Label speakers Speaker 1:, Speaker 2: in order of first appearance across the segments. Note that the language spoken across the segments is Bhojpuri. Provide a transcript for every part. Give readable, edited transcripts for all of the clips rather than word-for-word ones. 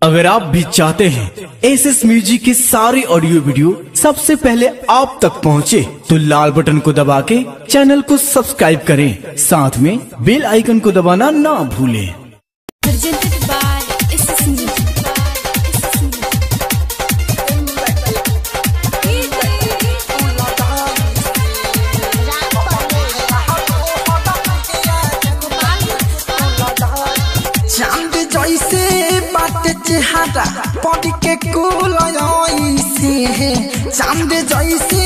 Speaker 1: अगर आप भी चाहते हैं एसएस म्यूजिक की सारी ऑडियो वीडियो सबसे पहले आप तक पहुंचे, तो लाल बटन को दबा के चैनल को सब्सक्राइब करें, साथ में बेल आइकन को दबाना ना भूलें।
Speaker 2: चांद जैसे बाटे चेहरा पड़ के कुलयसे, चांद जैसे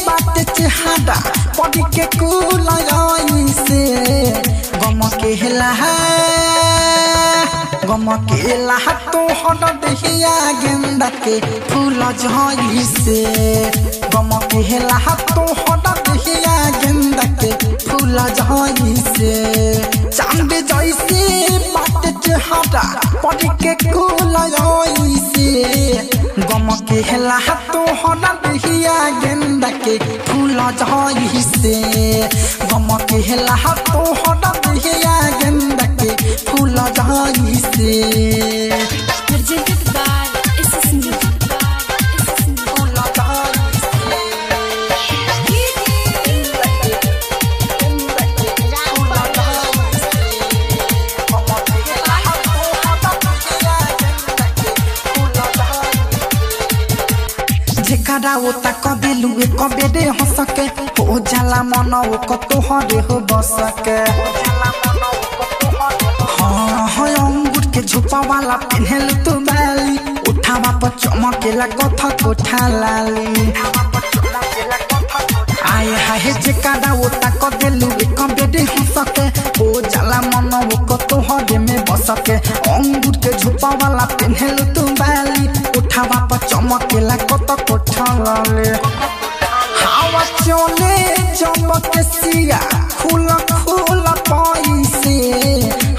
Speaker 2: बाटे चेहरा पड़ के कुलयसे, गम केला तोहर दहिया गेंदा के फूल जैसे, गम केला तोहर दहिया गेंदा के फूल जैसे, चांद जैसे चेहरा पड़ के कुलयसे, गम केला तोहर दहिया गेंदा के फूल जैसे, गम केला तोहर दहिया गेंदा के फूल जैसे। जेकरा ओता कबे लुए कबे दे हो सके, हो जाला मन ओ कतो हरे हो बसके। हाँ हाँ अंगूर के झुपा वाला पहनल तू बाली, उठावा पर चमकेला कथा कोठा लाली। आए हाय जेकरा ओता कबे लुए कबे दे हो सके, हो जाला मन ओ कतो हरे में बसके। अंगूर के झुपा वाला पहनल तू बाली, उठावा पर चमकेला कथा कोठा लाली। हवा चले चमक सिया खुल खुल पैसे,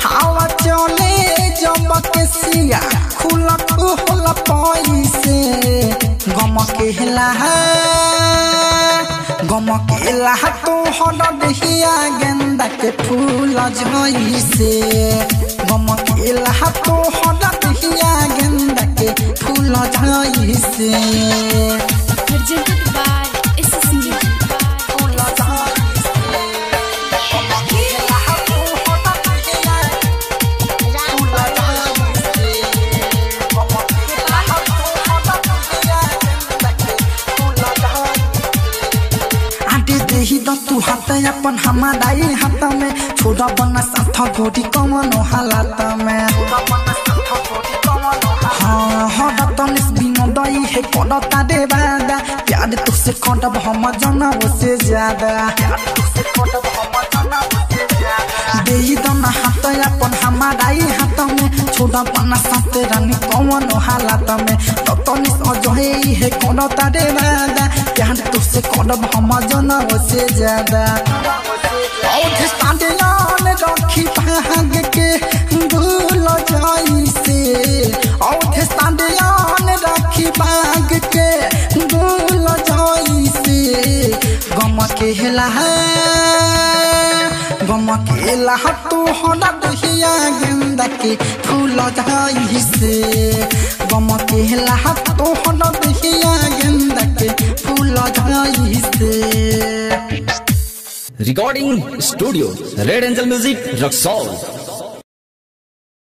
Speaker 2: हवा चले चमक सिया खुल खुल पैसे, गम केला तोहर दहिया गेंदा के फूल जैसे, गम केला तोहर दहिया गेंदा के फूल जैसे। तू हाथ अपन हमारा हाथ में छोड़ा बना साथ घोड़ी कमनो हालात में। हाँ हाँ तनिस बिनो दई है करता दे बादा, प्यार तुझसे करब हम जनबो से ज्यादा। देही दना हाथ अपन हमारा हाथ में छोड़ा बना साथ रानी कमनो हालात में। तनिस अजहे है करता दे बादा, प्यार तुझसे करब हम जनबो से ज्यादा। औधे साँडियान रखी भाग के भूल जैसे, औधे साँडियान रखी भाग के भूल जैसे, गम केला तोहर दहिया गेंदा के फूल जैसे, गम केला तोहर दहिया गेंदा के फूल जैसे।
Speaker 1: Recording studio red angel music Raxaul.